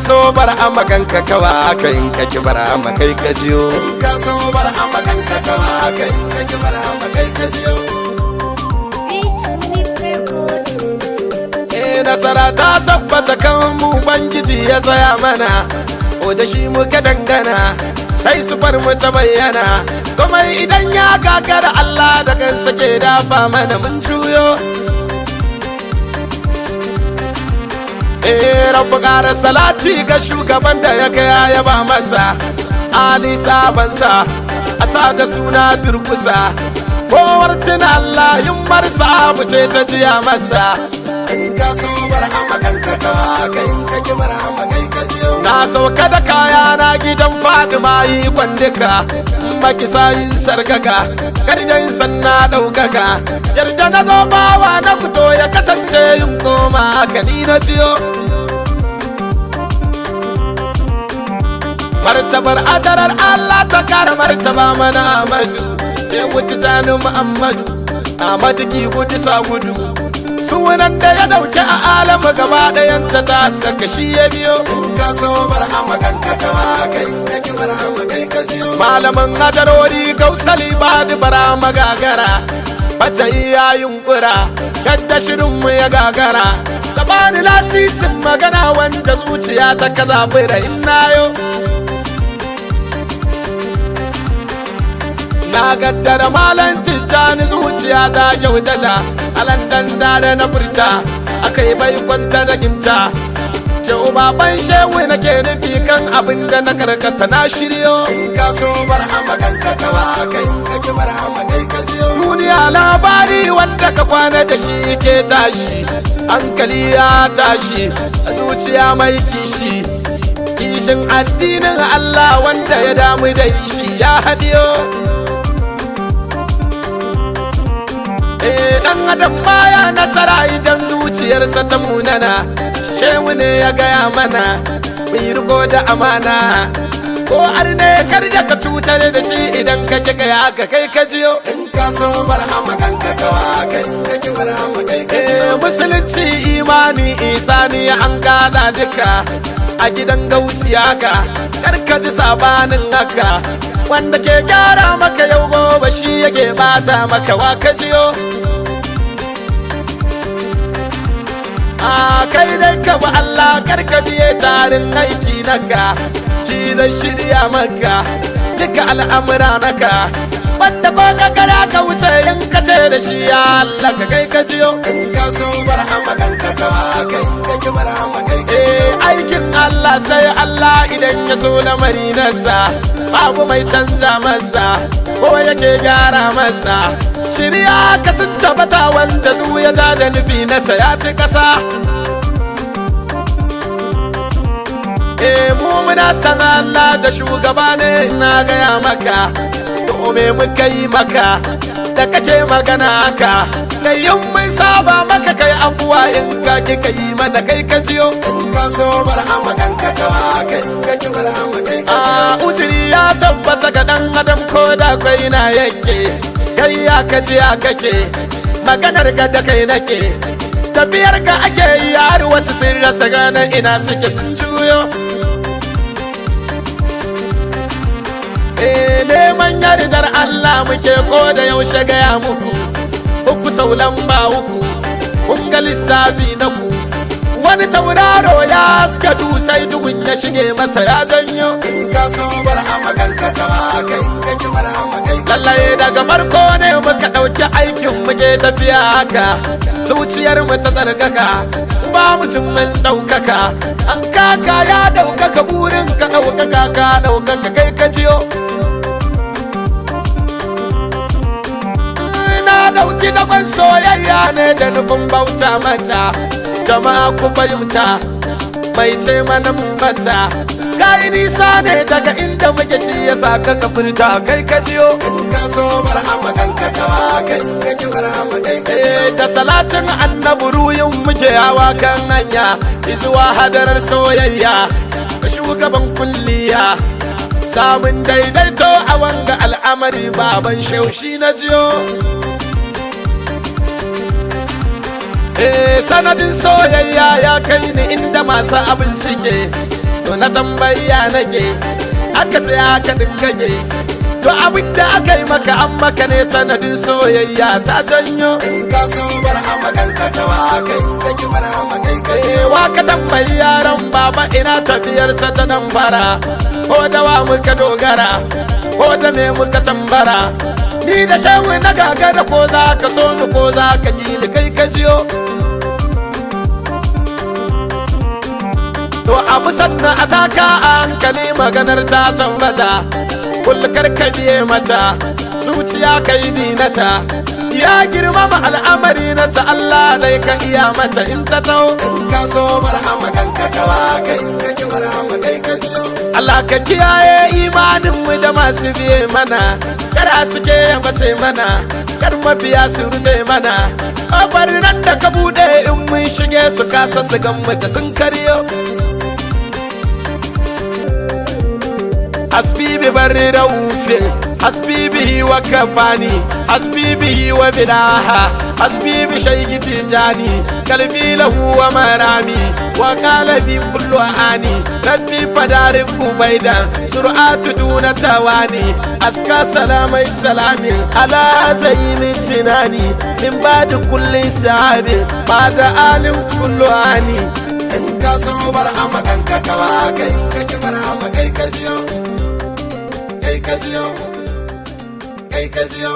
so bar a maganka kawa aka in kake bar a makai ka jiyo in ka so bar a maganka kawa aka in kake bar a makai ka jiyo nasara ta tabbata kan mu bangiji ya tsaya mana o da shi muka dangana sai su bar mu ta bayyana kuma idan ya gagara Allah da kansa ke dafa mana mun juyo rabu ƙara salati ga shugaban da ya kai ya ba masa ali sabansa a sa da suna durkusa kowar tuna Allah yin marsa abu ce ta jiya masa in ka so bar hamakanka kawa kai in ka ki bar hamakai jiyo na sauka da kaya na gidan Fatima yi kwandika maki sayin sarkaka gardan sanna daukaka yarda na zo bawa na fito ya kasance yin koma haka ni na jiyo martabar adarar Allah ta kara martaba mana Amadu ya wuce tani Muhammadu Amadu ki gudu sa gudu sunan da ya dauke a alama gaba ɗayan ta saka shi ya biyo in ka so bar hamakanka kawa kai ka ki bar hamakai ka jiyo malaman hadarori gausali ba da bara magagara bata iya yunkura yadda shirinmu ya gagara da bani lasisin magana wanda zuciya ta kaza bira ina yau na gaddara malanci ni zuciya ta kyautata alandan da na furta aka yi bai kwanta da ginta jau baban shehu nake nufi kan abin da na karkata na shiryo in ka so bar hamakanka kawa kai ka ki bar hamakai ka jiyo duniya labari wanda ka kwana da shi ke tashi hankali ya tashi zuciya mai kishi kishin addinin Allah wanda ya damu da shi ya hadiyo dan adam baya nasara idan zuciyarsa ta munana shehu ne ya gaya mana mu yi riko da amana ko arne kar da ka cutar da shi idan ka kika ya ka kai ka jiyo in ka so bar hamakanka kawa kai ka ki bar hamakai musulunci imani isani an gada duka a gidan gausiya ka kar ka ji sabanin haka wanda ke gyara maka yau gobe shi yake bata maka wa ka jiyo kai dai ka ba Allah karka biye tarin aiki naka shi zai shirya maka duka al'amura naka wanda ko kakara ka wuce in ka ce da shi ya Allah ka kai ka jiyo in ka so bar hamakanka kawa kai ka ki bar hamakai aikin Allah sai Allah idan ya so lamari nasa babu mai canza masa ko yake gyara masa shirya ka sun tabbata wanda duk ya da nufi nasa ya ci kasa mu muna san Allah da shugaba ne na gaya maka to me muka yi maka da kake magana haka da yin mun saba maka kai abuwa in ka ki kai mana kai ka jiyo in ka so bar hamakanka kawa kai ka ki bar hamakai uzuri ya tabbata ga dan adam ko da kai na yake kai ya kaji ya kake maganar ga da kai nake tafiyar ka ake yi har wasu sun rasa gane ina suke sun juyo neman yardar Allah muke ko da yaushe gaya muku uku saulan ba uku kun ga lissafi na ku wani tauraro ya haska dusai duhun ya shige masa ya janyo in ka so bar hamakanka kawa kai ka ki bar hamakai lallai daga farko ne muka dauki aikin muke tafiya haka zuciyar mu ta tsarkaka ba mutum mun daukaka an kaka ya daukaka burin ka daukaka ka daukaka kai ka jiyo dauki daban soyayya ne da nufin bauta mata jama'a ku fahimta mai ce mana mata kai nisa ne daga inda muke shi yasa ka kafirta kai ka jiyo in ka so bar hamakanka kawa kai ka ki bar hamakai da salatin annabi ruyin muke hawa kan hanya izuwa hadarar soyayya da shugaban kulliya samun daidaito a wanga al'amari baban shaushi na jiyo. Sanadin soyayya ya kai ni inda masu abin suke, to na tambaya nake aka ce aka dingage, to abin da aka yi maka an maka ne sanadin soyayya ta janyo. In ka so bar hamakan ka tawa kai ka ki bar hamakai kai wa ka tambayi yaran baba ina tafiyarsa ta dan fara, ko da wa muka dogara ko da me muka tambara. Ni da shehu na gagara ko za ka so ni ko za ka yi ni kai ka jiyo. To abu sannan a taka a hankali maganar ta tambata, kulkar ka biye mata zuciya ka yi dinata. Ya girmama al'amari na ta Allah dai ka iya mata in ta tau. In ka so barhama kanka kawa kai in ka ki barhama kai ka jiyo. Allah ka kiyaye imanin mu da masu biye mana, kada suke bace mana, kar mafiya su rufe mana. Ƙofar nan da ka bude in mun shige su kasa su gan mu da sun karyo. Hasbi bi barri raufin, hasbi bihi wa kafani, hasbi bihi wa bidaha, hasbi bi shaykhi tijani, kalbi lahu wa marami, wa qala bi kullu ani, rabbi fadarik ubaidan, sur'atu duna tawani, aska salamai salamin, ala zayimi tinani, min ba'di kulli sahabi, ba'da alim kullu ani. In ka so barhama kanka kawa kai in ka ki barhama kai ka jiyo. Kai ka jiyo.